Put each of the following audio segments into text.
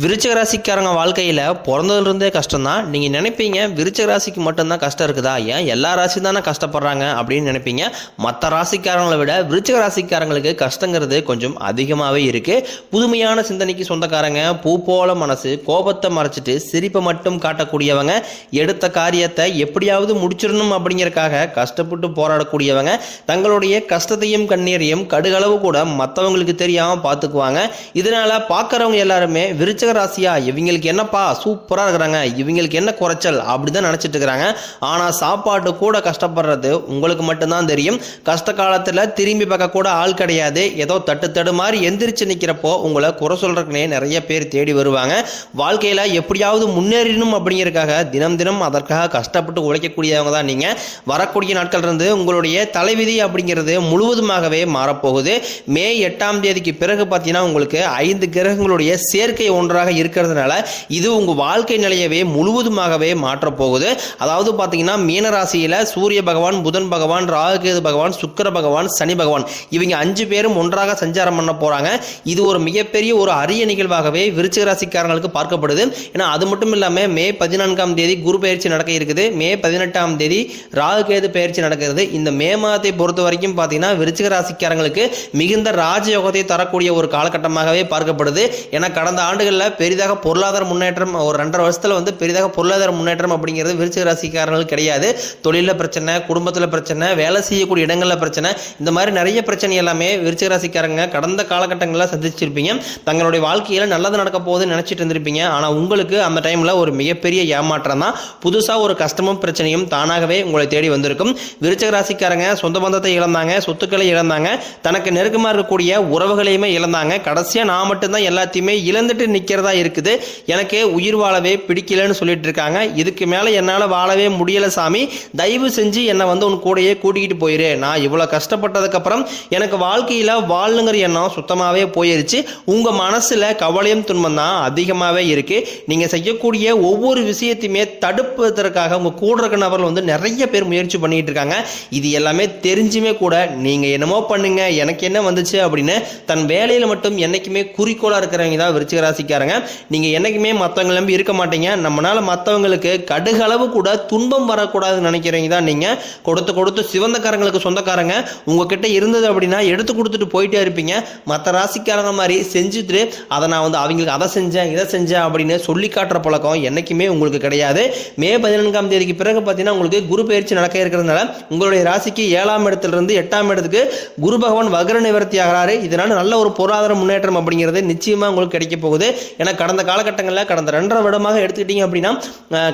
விருச்சிக ராசிக்காரங்க வாழ்க்கையில் பிறந்ததுலேருந்தே கஷ்டம்தான். நீங்கள் நினைப்பீங்க விருச்சிக ராசிக்கு மட்டும்தான் கஷ்டம் இருக்குதா, ஏன் எல்லா ராசி தானே கஷ்டப்படுறாங்க அப்படின்னு நினைப்பீங்க. மற்ற ராசிக்காரங்களை விட விருச்சிக ராசிக்காரங்களுக்கு கஷ்டங்கிறது கொஞ்சம் அதிகமாகவே இருக்குது. புதுமையான சிந்தனைக்கு சொந்தக்காரங்க, பூ போல மனசு, கோபத்தை மறைச்சிட்டு சிரிப்பை மட்டும் காட்டக்கூடியவங்க, எடுத்த காரியத்தை எப்படியாவது முடிச்சிடணும் அப்படிங்கிறக்காக கஷ்டப்பட்டு போராடக்கூடியவங்க, தங்களுடைய கஷ்டத்தையும் கண்ணீரையும் கடுகளவு கூட மற்றவங்களுக்கு தெரியாமல் பார்த்துக்குவாங்க. இதனால் பார்க்குறவங்க எல்லாருமே விருச்சிக ராசியா இவங்களுக்கு என்னப்பா சூப்பரா இருக்கிறாங்க, இவங்களுக்கு என்ன குறைச்சல் அப்படிதான் நினைச்சிட்டு இருக்கிறாங்க. ஆனா சாப்பாட்டு கூட கஷ்டப்படுறது உங்களுக்கு மட்டும்தான் தெரியும். கஷ்ட காலத்துல திரும்பி பார்க்க கூட ஆள் கிடையாது. ஏதோ தட்டு மாதிரி எந்திரிச்சு நிக்கிறப்போ உங்களை குறை சொல்றதுக்குனே நிறைய பேர் தேடி வருவாங்க. வாழ்க்கையில எப்படியாவது முன்னேறணும் அப்படிங்கிறதுக்காக தினம் தினம் அதற்காக கஷ்டப்பட்டு உழைக்கக்கூடியவங்க தான் நீங்க. வரக்கூடிய நாட்கள் இருந்து உங்களுடைய தலைவிதி அப்படிங்கிறது முழுவதுமாகவே மாறப்போகுது. மே 8ஆம் தேதிக்கு பிறகு பார்த்தீங்கன்னா உங்களுக்கு 5 கிரகங்களுடைய சேர்க்கை ஒன்றாக இருக்கிறதுனால இது உங்க வாழ்க்கை நிலையவே முழுவதுமாகவே மாற்றப் போகுது. அதாவது பாத்தீங்கன்னா மீன ராசியில சூரிய பகவான், புதன் பகவான், ராகு கேது பகவான், சுக்கிர பகவான், சனி பகவான் இவங்க 5 பேரும் ஒன்றாக சஞ்சாரம் பண்ண போறாங்க. இது ஒரு மிகப்பெரிய ஒரு அரிய நிகழ்வாகவே விருச்சிக ராசிக்காரங்களுக்கு பார்க்கப்படுது. ஏன்னா அது மட்டும் இல்லாம மே 14ஆம் தேதி குரு பயிற்சி நடக்க இருக்குது. மே 18ஆம் தேதி ராகு கேது பயிற்சி நடக்கிறது. இந்த மே மாதத்தை பொறுத்த வரைக்கும் பாத்தீங்கன்னா விருச்சிக ராசிக்காரங்களுக்கு மிகுந்த ராஜயோகத்தை தரக்கூடிய ஒரு காலகட்டமாகவே பார்க்கப்படுது. ஏன்னா கடந்த ஆண்டுகளில் பெரிதாக பொருளாதார முன்னேற்றம், ஒரு 2.5 வருஷத்துல பெரிதாக பொருளாதார முன்னேற்றம் அப்படிங்கிறது விருச்சிக ராசிக்காரர்கள் கிடையாது. தொழிலில் பிரச்சனை, குடும்பத்தில் பிரச்சனை, வேலை செய்யக்கூடிய இடங்களில் பிரச்சனை, இந்த மாதிரி நிறைய பிரச்சனை எல்லாமே விருச்சிக ராசிக்காரங்க கடந்த காலகட்டங்களில் சந்திச்சிருப்பீங்க. தங்களுடைய வாழ்க்கையில் நல்லது நடக்க போகுதுன்னு நினைச்சிட்டு இருந்திருப்பீங்க. ஆனால் உங்களுக்கு அந்த டைம்ல ஒரு மிகப்பெரிய ஏமாற்றம் தான். புதுசாக ஒரு கஷ்டமும் பிரச்சனையும் தானாகவே உங்களை தேடி வந்திருக்கும். விருச்சிக ராசிக்காரங்க சொந்த பந்தத்தை இழந்தாங்க, சொத்துக்களை இழந்தாங்க, தனக்கு நெருக்கமாக இருக்கக்கூடிய உறவுகளையுமே இழந்தாங்க. கடைசியாக நான் மட்டும்தான் எல்லாத்தையுமே இழந்துட்டு நிற்கிறதா இருக்குது, எனக்கு உயிர் வாழவே பிடிக்கலன்னு சொல்லிட்டு இருக்காங்க. இதுக்கு மேலே என்னால் வாழவே முடியல சாமி, தயவு செஞ்சு என்னை உன் கூடையே கூட்டிகிட்டு போயிரு. நான் இவ்வளோ கஷ்டப்பட்டதுக்கப்புறம் எனக்கு வாழ்க்கையில் வாழணுங்கிற எண்ணம் சுத்தமாகவே போயிருச்சு. உங்கள் மனசில் கவலையும் துன்பம் தான் அதிகமாகவே இருக்குது. நீங்கள் செய்யக்கூடிய ஒவ்வொரு விஷயத்தையுமே தடுப்பதற்காக உங்கள் கூட இருக்க நபர்கள் நிறைய பேர் முயற்சி பண்ணிட்டு இருக்காங்க. இது எல்லாமே தெரிஞ்சுமே கூட நீங்கள் என்னமோ பண்ணுங்க, எனக்கு என்ன வந்துச்சு அப்படின்னு தன் வேலையில் மட்டும் என்னைக்குமே குறிக்கோளாக இருக்கிறவங்க தான் விருச்சிக ராசிக்காரங்க. நீங்க என்னைக்குமே மற்றவங்க நம்பி இருக்க மாட்டீங்க. நம்மளால மற்றவங்களுக்கு கடுகளவு கூட துன்பம் வரக்கூடாதுன்னு நினைக்கிறீங்க தான் நீங்க. கொடுத்து சிவந்தக்காரங்களுக்கு சொந்தக்காரங்க உங்ககிட்ட இருந்தது அப்படின்னா எடுத்து கொடுத்துட்டு போயிட்டே இருப்பீங்க. மற்ற ராசிக்காரங்க மாதிரி செஞ்சுட்டு அதை நான் அவங்களுக்கு அதை செஞ்சேன் இதை செஞ்சேன் அப்படின்னு சொல்லி காட்டுற பழக்கம் என்னைக்குமே உங்களுக்கு கிடையாது. மே 14ஆம் தேதிக்கு பிறகு பார்த்தீங்கன்னா உங்களுக்கு குரு பயிற்சி நடக்க இருக்கிறதுனால உங்களுடைய ராசிக்கு 7ஆம் இடத்திலிருந்து 8ஆம் இடத்துக்கு குரு பகவான் வக்ர நிவர்த்தி ஆகிறாரு. இதனால நல்ல ஒரு பொருளாதார முன்னேற்றம் அப்படிங்கிறது நிச்சயமா உங்களுக்கு கிடைக்க போகுது. ஏன்னா கடந்த காலகட்டங்களில் கடந்த 2.5 வருடமாக எடுத்துக்கிட்டீங்க அப்படின்னா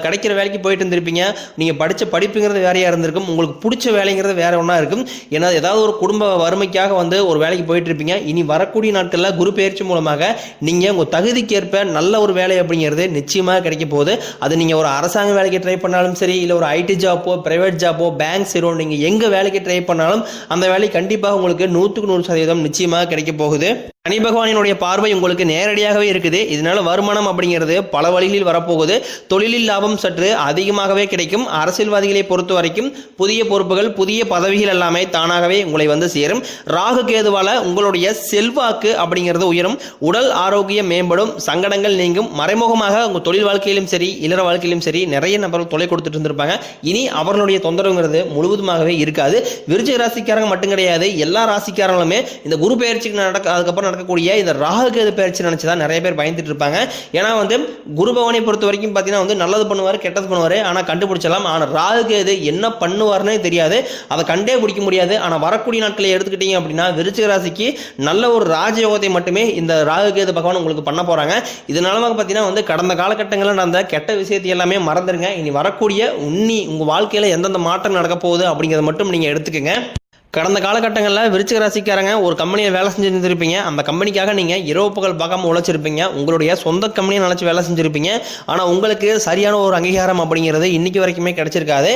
கிடைக்கிற வேலைக்கு போயிட்டு இருந்திருப்பீங்க. நீங்கள் படித்த படிப்புங்கிறது வேறையாக இருந்திருக்கும், உங்களுக்கு பிடிச்ச வேலைங்கிறது வேற ஒன்றா இருக்கும். ஏன்னா ஏதாவது ஒரு குடும்ப வறுமைக்காக ஒரு வேலைக்கு போயிட்டு இருப்பீங்க. இனி வரக்கூடிய நாட்களில் குரு பயிற்சி மூலமாக நீங்கள் உங்கள் தகுதிக்கேற்ப நல்ல ஒரு வேலை அப்படிங்கிறது நிச்சயமாக கிடைக்க போகுது. அது நீங்கள் ஒரு அரசாங்க வேலைக்கு ட்ரை பண்ணாலும் சரி, இல்லை ஒரு ஐடி ஜாப்போ, பிரைவேட் ஜாப்போ, பேங்க் சீரோ, நீங்கள் எங்கே வேலைக்கு ட்ரை பண்ணாலும் அந்த வேலை கண்டிப்பாக உங்களுக்கு 100% நிச்சயமாக கிடைக்க போகுது. சனி பகவானினுடைய பார்வை உங்களுக்கு நேரடியாகவே இருக்குது. இதனால வருமானம் அப்படிங்கிறது பல வழிகளில் வரப்போகுது. தொழிலில் லாபம் சற்று அதிகமாகவே கிடைக்கும். அரசியல்வாதிகளை பொறுத்த வரைக்கும் புதிய பொறுப்புகள், புதிய பதவிகள் எல்லாமே தானாகவே உங்களை சேரும். ராகு கேதுவால உங்களுடைய செல்வாக்கு அப்படிங்கிறது உயரும், உடல் ஆரோக்கியம் மேம்படும், சங்கடங்கள் நீங்கும். மறைமுகமாக உங்கள் தொழில் வாழ்க்கையிலும் சரி, இல்லற வாழ்க்கையிலும் சரி நிறைய நபர்கள் தொலை கொடுத்துட்டு இருந்திருப்பாங்க. இனி அவர்களுடைய தொந்தரவுங்கிறது முழுவதுமாகவே இருக்காது. விருச்சிக ராசிக்காரங்க மட்டும் கிடையாது, எல்லா ராசிக்காரங்களுமே இந்த குரு பயிற்சிக்கு அதுக்கப்புறம் நடக்கக்கூடிய இந்த ராகு கேது பயிற்சி நினைச்சுதான் நிறைய பேர் பயந்துட்டு இருப்பாங்க. ஏன்னா குரு பகவானை பொறுத்த வரைக்கும் பார்த்தீங்கன்னா நல்லது பண்ணுவார், கெட்டது பண்ணுவார், ஆனால் கண்டுபிடிச்சலாம். ஆனால் ராகு கேது என்ன பண்ணுவார்னே தெரியாது, அதை கண்டே பிடிக்க முடியாது. ஆனால் வரக்கூடிய நாட்களை எடுத்துக்கிட்டீங்க அப்படின்னா விருச்சிக ராசிக்கு நல்ல ஒரு ராஜயோகத்தை மட்டுமே இந்த ராகு கேது பகவான் உங்களுக்கு பண்ண போறாங்க. இதனால பார்த்தீங்கன்னா கடந்த காலகட்டங்களில் நடந்த கெட்ட விஷயத்தை எல்லாமே மறந்துடுங்க. இனி வரக்கூடிய உங்க வாழ்க்கையில எந்தெந்த மாற்றம் நடக்க போகுது அப்படிங்கிறத மட்டும் நீங்க எடுத்துக்கங்க. கடந்த காலகட்டங்களில் விருச்சிக ராசிக்காரங்க ஒரு கம்பெனியில் வேலை செஞ்சுருந்துருப்பீங்க. அந்த கம்பெனிக்காக நீங்கள் இரவு பகல் பார்க்காம உழைச்சிருப்பீங்க. உங்களுடைய சொந்த கம்பெனியை நினச்சி வேலை செஞ்சுருப்பீங்க. ஆனால் உங்களுக்கு சரியான ஒரு அங்கீகாரம் அப்படிங்கிறது இன்றைக்கி வரைக்குமே கிடைச்சிருக்காது.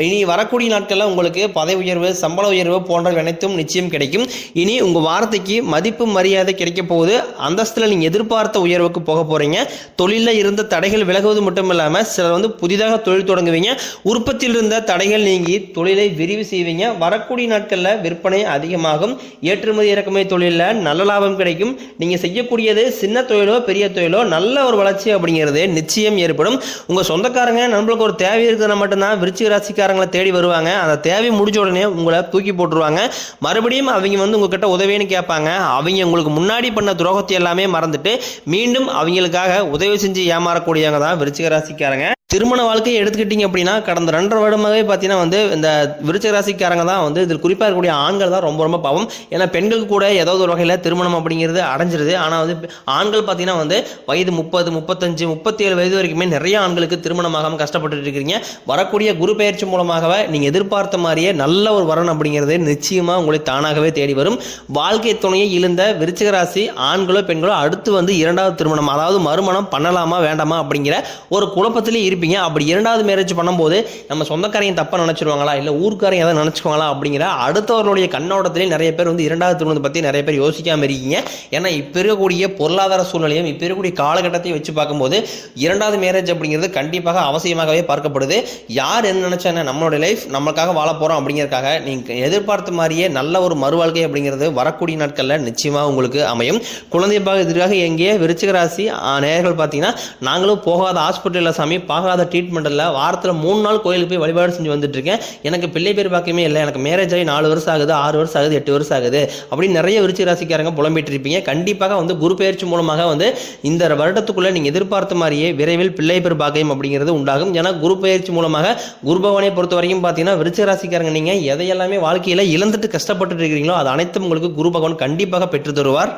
இனி வரக்கூடிய நாட்களில் உங்களுக்கு பதவி உயர்வு, சம்பள உயர்வு போன்றவை அனைத்தும் நிச்சயம் கிடைக்கும். இனி உங்கள் வார்த்தைக்கு மதிப்பு மரியாதை கிடைக்க போகுது. அந்தஸ்தில் நீங்கள் எதிர்பார்த்த உயர்வுக்கு போக போகிறீங்க. தொழிலில் இருந்த தடைகள் விலகுவது மட்டும் இல்லாமல் சிலர் புதிதாக தொழில் தொடங்குவீங்க. உற்பத்தியில் இருந்த தடைகள் நீங்கி தொழிலை விரிவு செய்வீங்க. வரக்கூடிய நாட்களில் நாட்களில் விற்பனை அதிகமாகும். ஏற்றுமதி இறக்குமதி தொழிலில் நல்ல லாபம் கிடைக்கும். நீங்கள் செய்யக்கூடியது சின்ன தொழிலோ பெரிய தொழிலோ நல்ல ஒரு வளர்ச்சி அப்படிங்கிறது நிச்சயம் ஏற்படும். உங்கள் சொந்தக்காரங்க நம்மளுக்கு ஒரு தேவை இருக்குதுன்னா மட்டும்தான் விருச்சிக ராசிக்காரங்களை தேடி வருவாங்க. அந்த தேவை முடிஞ்ச உடனே உங்களை தூக்கி போட்டுருவாங்க. மறுபடியும் அவங்க வந்து உங்ககிட்ட உதவின்னு கேட்பாங்க. அவங்க உங்களுக்கு முன்னாடி பண்ண துரோகத்தை எல்லாமே மறந்துட்டு மீண்டும் அவங்களுக்காக உதவி செஞ்சு ஏமாறக்கூடியவங்க தான் விருச்சிக ராசிக்காரங்க. திருமண வாழ்க்கையை எடுத்துக்கிட்டிங்க அப்படின்னா கடந்த 2.5 வருடமாகவே பார்த்தீங்கன்னா வந்து இந்த விருச்சிக ராசிக்காரங்க தான் வந்து இதில் குறிப்பாக இருக்கக்கூடிய ஆண்கள் தான் ரொம்ப ரொம்ப பாவம். ஏன்னா பெண்களுக்கு கூட ஏதாவது ஒரு வகையில் திருமணம் அப்படிங்கிறது அடைஞ்சிருது. ஆனால் வந்து ஆண்கள் பார்த்தீங்கன்னா வந்து வயது 30, 35, 37 வயது வரைக்குமே நிறைய ஆண்களுக்கு திருமணமாகாமல் கஷ்டப்பட்டு இருக்கிறீங்க. வரக்கூடிய குரு பெயர்ச்சி மூலமாகவே நீங்கள் எதிர்பார்த்த மாதிரியே நல்ல ஒரு வரன் அப்படிங்கிறது நிச்சயமாக உங்களை தானாகவே தேடி வரும். வாழ்க்கை துணையை இழந்த விருச்சிக ராசி ஆண்களோ பெண்களோ அடுத்து வந்து 2வது திருமணம், அதாவது மறுமணம் பண்ணலாமா வேண்டாமா அப்படிங்கிற ஒரு குழப்பத்திலே இருப்பீங்க. அப்படி 2வது மேரேஜ் பண்ணும்போது நம்ம சொந்தக்காரையும் தப்பா நினைச்சிருவாங்களா, இல்ல ஊர்க்காரையும் எதாவது நினைச்சுக்குவாங்களா அப்படிங்கிற அடுத்தவர்களுடைய கண்ணோட்டத்திலே நிறைய பேர் வந்து 2வது திருமணத்தை பத்தி நிறைய பேர் யோசிக்காம இருக்கீங்க. ஏன்னா இப்ப இருக்கக்கூடிய பொருளாதார சூழ்நிலையும் இப்ப இருக்கக்கூடிய காலகட்டத்தையும் வச்சு பார்க்கும்போது 2வது மேரேஜ் அப்படிங்கிறது கண்டிப்பாக அவசியமாகவே பார்க்கப்படுது. யார் என்ன நினைச்சாங்க, நம்மளுடைய லைஃப் நம்மளுக்காக வாழ போறோம் அப்படிங்கிறதுக்காக நீங்க எதிர்பார்த்த மாதிரியே நல்ல ஒரு மறுவாழ்க்கை அப்படிங்கிறது வரக்கூடிய நாட்கள்ல நிச்சயமா உங்களுக்கு அமையும். குழந்தை பாகத்திற்காக எங்கேயே விருச்சிக ராசி நேயர்கள் பார்த்தீங்கன்னா நாங்களும் போகாத ஹாஸ்பிட்டலில் சாமி பார்க்காத ட்ரீட்மெண்ட் இல்லை, வாரத்தில் 3 நாள் கோயிலுக்கு போய் வழிபாடு செஞ்சு வந்துட்டு இருக்கேன், எனக்கு பிள்ளை பேர் பாக்கியமே இல்லை, எனக்கு மேரேஜ் ஆகி 4 வருஷம் ஆகுது, 6 வருஷம் ஆகுது, 8 வருஷம் ஆகுது அப்படின்னு நிறைய விருச்சிக ராசிக்காரங்க புலம்பிட்டு இருப்பீங்க. கண்டிப்பாக வந்து குரு பெயர்ச்சி மூலமாக வந்து இந்த வருடத்துக்குள்ள நீங்க எதிர்பார்த்த மாதிரியே விரைவில் பிள்ளை பேர் பாக்கியம் அப்படிங்கிறது உண்டாகும். ஏன்னா குரு பெயர்ச்சி மூலமாக குரு பகவானை பொறுத்த வரைக்கும் பார்த்தீங்கன்னா விருச்சிக ராசிக்காரங்க நீங்க எதையெல்லாமே வாழ்க்கையில இழந்துட்டு கஷ்டப்பட்டு இருக்கிறீங்களோ அது அனைத்தும் உங்களுக்கு குரு பகவான் கண்டிப்பாக பெற்று தருவார்.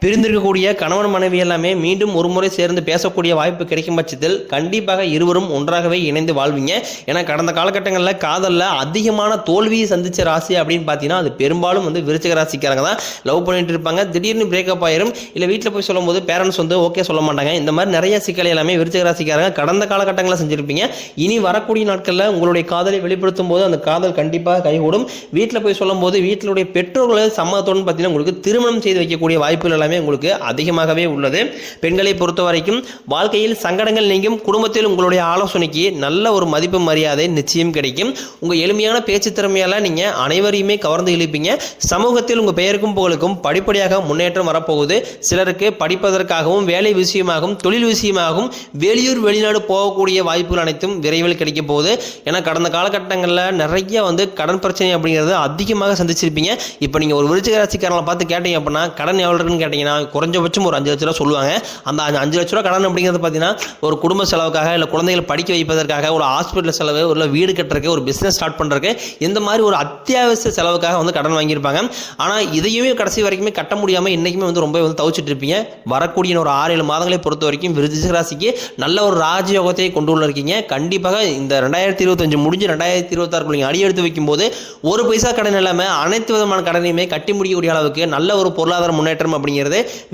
பிரிந்திருக்கக்கூடிய கணவன் மனைவி எல்லாமே மீண்டும் ஒரு முறை சேர்ந்து பேசக்கூடிய வாய்ப்பு கிடைக்கும் பட்சத்தில் கண்டிப்பாக இருவரும் ஒன்றாகவே இணைந்து வாழ்வீங்க. ஏன்னா கடந்த காலகட்டங்களில் காதலில் அதிகமான தோல்வியை சந்திச்ச ராசி அப்படின்னு பார்த்தீங்கன்னா அது பெரும்பாலும் வந்து விருச்சிக ராசிக்காரங்க தான். லவ் பண்ணிட்டு இருப்பாங்க, திடீர்னு பிரேக்கப் ஆயிரும், இல்லை வீட்டில் போய் சொல்லும் போது பேரண்ட்ஸ் வந்து ஓகே சொல்ல மாட்டாங்க. இந்த மாதிரி நிறைய சிக்கலை எல்லாமே விருச்சிக ராசிக்காரங்க கடந்த காலகட்டங்களில் செஞ்சிருப்பீங்க. இனி வரக்கூடிய நாட்களில் உங்களுடைய காதலை வெளிப்படுத்தும் போது அந்த காதல் கண்டிப்பாக கைகூடும். வீட்டில் போய் சொல்லும் போது வீட்டிலுடைய பெற்றோர்களை சம்மதத்தோடு பார்த்தீங்கன்னா உங்களுக்கு திருமணம் செய்து வைக்கக்கூடிய வாய்ப்புகள் உங்களுக்கு அதிகமாகவே உள்ளது. பெண்களை பொறுத்த வரைக்கும் வாழ்க்கையில் சங்கடங்கள் நீங்கும். குடும்பத்தில் உங்களுடைய ஆலோசனைக்கு நல்ல ஒரு மதிப்பு மரியாதை நிச்சயம் கிடைக்கும். உங்க எளிமையான பேச்சு திறமையால நீங்க அனைவரையுமே கவர்ந்து இழுப்பீங்க. சமூகத்தில் உங்க பெயருக்கும் புகழுக்கும் படிப்படியாக முன்னேற்றம் வரப்போகுது. சிலருக்கு படிப்பதற்காகவும் வேலை விஷயமாகவும் தொழில் விஷயமாகவும் வெளியூர் வெளிநாடு போகக்கூடிய வாய்ப்புகள் அனைத்தும் விரைவில் கிடைக்க போகுது. ஏன்னா கடந்த காலகட்டங்களில் நிறைய வந்து கடன் பிரச்சனை அப்படிங்கிறது அதிகமாக சந்திச்சிருப்பீங்க. இப்போ நீங்க ஒரு விருச்சிக ராசிக்காரங்களை பார்த்து கேட்டீங்க அப்படின்னா கடன் எவ்வளவு இருக்குன்னு கேட்டீங்கன்னா குறைஞ்சபட்சம் ஒரு 5 லட்ச ரூபா சொல்லுவாங்க. அந்த 5 லட்ச ரூபா கடன் அப்படிங்கிறது பார்த்தீங்கன்னா ஒரு குடும்ப செலவுக்காக, இல்லை குழந்தைகளை படிக்க வைப்பதற்காக, ஒரு ஹாஸ்பிட்டல் செலவு, ஒரு வீடு கட்டுறதுக்கு, ஒரு பிஸ்னஸ் ஸ்டார்ட் பண்ணுறதுக்கு, இந்த மாதிரி ஒரு அத்தியாவசிய செலவுக்காக வந்து கடன் வாங்கியிருப்பாங்க. ஆனால் இதையுமே கடைசி வரைக்குமே கட்ட முடியாமல் இன்றைக்குமே வந்து ரொம்ப வந்து தவிச்சிட்டு இருப்பீங்க. வரக்கூடிய ஒரு 6-7 மாதங்களை பொறுத்த வரைக்கும் விருச்சிக ராசிக்கு நல்ல ஒரு ராஜயோகத்தை கொண்டு உள்ள இருக்கீங்க. கண்டிப்பாக இந்த 2025 முடிஞ்சு 2026 நீங்கள் அடி எடுத்து வைக்கும்போது ஒரு பைசா கடன் இல்லாமல் அனைத்து விதமான கடனையுமே கட்டி முடிக்கக்கூடிய அளவுக்கு நல்ல ஒரு பொருளாதார முன்னேற்றம் அப்படிங்கிறது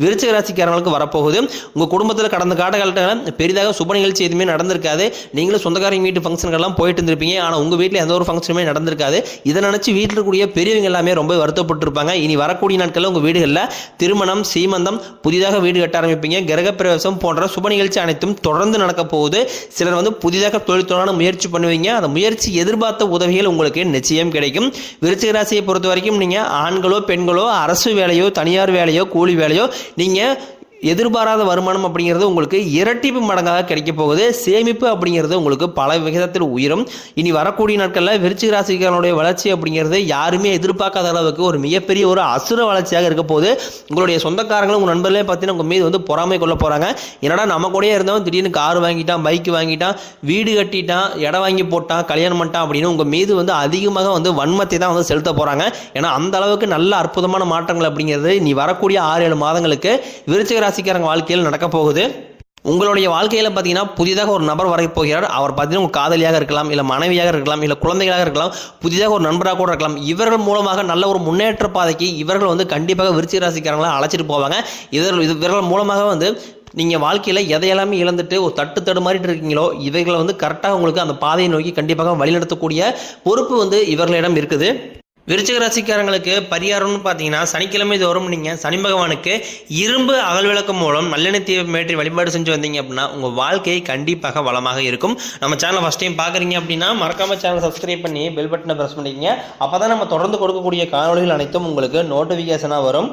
விருச்சிக ராசிக்காரங்களுக்கு வரப்போகுது. உங்க குடும்பத்தில் கடந்த காலகட்டத்தில் பெரிதாக சுப நிகழ்ச்சி எதுவுமே நடந்திருக்காது. நீங்களும் சொந்தக்காரங்க வீட்டு ஃபங்க்ஷன்கள்லாம் போயிட்டு இருந்திருப்பீங்க. ஆனால் உங்க வீட்டில் எந்த ஒரு ஃபங்க்ஷனுமே நடந்திருக்காது. இதை நினைச்சு வீட்டில் இருக்கக்கூடிய பெரியவங்க எல்லாமே ரொம்ப வருத்தப்பட்டிருப்பாங்க. இனி வரக்கூடிய நாட்களில் உங்க வீடுகளில் திருமணம், சீமந்தம், புதிதாக வீடு கட்ட ஆரம்பிப்பீங்க. கிரகப்பிரவேசம் போன்ற சுப நிகழ்ச்சி அனைத்தும் தொடர்ந்து நடக்க போகுது. சிலர் வந்து புதிதாக தொழில்துறையான முயற்சி பண்ணுவீங்க. அந்த முயற்சி எதிர்பார்த்த உதவிகள் உங்களுக்கு நிச்சயம் கிடைக்கும். விருச்சிக ராசியை பொறுத்த வரைக்கும் நீங்க ஆண்களோ பெண்களோ அரசு வேலையோ தனியார் வேலையோ கூலி வேலையோ நீங்க எதிர்பாராத வருமானம் அப்படிங்கிறது உங்களுக்கு இரட்டிப்பு மடங்காக கிடைக்க போகுது. சேமிப்பு அப்படிங்கிறது உங்களுக்கு பல விகிதத்தில் உயரும். இனி வரக்கூடிய நாட்களில் விருச்சிக ராசிக்காரனுடைய வளர்ச்சி அப்படிங்கிறது யாருமே எதிர்பார்க்காத அளவுக்கு ஒரு மிகப்பெரிய ஒரு அசுர வளர்ச்சியாக இருக்க போகுது. உங்களுடைய சொந்தக்காரங்களும் உங்கள் நண்பர்களே பார்த்தீங்கன்னா உங்கள் மீது வந்து பொறாமை கொள்ள போகிறாங்க. என்னடா நம்ம கூடயே இருந்தவன் திடீர்னு கார் வாங்கிட்டான், பைக் வாங்கிட்டான், வீடு கட்டிட்டான், இடம் வாங்கி போட்டான், கல்யாணம் பண்ணிட்டான் அப்படின்னு உங்கள் மீது வந்து அதிகமாக வந்து வன்மத்தை தான் வந்து செலுத்த போகிறாங்க. ஏன்னா அந்த அளவுக்கு நல்ல அற்புதமான மாற்றங்கள் அப்படிங்கிறது நீ வரக்கூடிய 6-7 மாதங்களுக்கு விருச்சிக ராசிக்காரங்க வாழ்க்கையில் நடக்க போகுது. உங்களுடைய வாழ்க்கையில் பார்த்தீங்கன்னா புதிதாக ஒரு நபர் வர போகிறார். அவர் பார்த்தீங்கன்னா உங்கள் காதலியாக இருக்கலாம், இல்லை மனைவியாக இருக்கலாம், இல்லை குழந்தைகளாக இருக்கலாம், புதிதாக ஒரு நண்பராக கூட இருக்கலாம். இவர்கள் மூலமாக நல்ல ஒரு முன்னேற்ற பாதைக்கு இவர்கள் வந்து கண்டிப்பாக விருச்சிக ராசிக்காரங்களை அழைச்சிட்டு போவாங்க. இவர்கள் மூலமாக வந்து நீங்கள் வாழ்க்கையில் எதையெல்லாமே இழந்துட்டு ஒரு தட்டு மாதிரிட்டு இருக்கீங்களோ இவைகளை வந்து கரெக்டாக உங்களுக்கு அந்த பாதையை நோக்கி கண்டிப்பாக வழிநடத்தக்கூடிய பொறுப்பு வந்து இவர்களிடம் இருக்குது. விருச்சிக ராசிக்காரங்களுக்கு பரிகாரம்னு பார்த்தீங்கன்னா சனிக்கிழமை தோறும் நீங்கள் சனி பகவானுக்கு இரும்பு அகல் விளக்கு மூலம் நல்லெண்ணெய் தீபம் ஏற்றி வழிபாடு செஞ்சு வந்தீங்க அப்படின்னா உங்கள் வாழ்க்கை கண்டிப்பாக வளமாக இருக்கும். நம்ம சேனலை ஃபஸ்ட் டைம் பார்க்குறீங்க அப்படின்னா மறக்காம சேனலை சப்ஸ்கிரைப் பண்ணி பெல் பட்டனை ப்ரெஸ் பண்ணிக்கங்க. அப்போ தான் நம்ம தொடர்ந்து கொடுக்கக்கூடிய காணொலிகள் அனைத்தும் உங்களுக்கு நோட்டிஃபிகேஷனாக வரும்.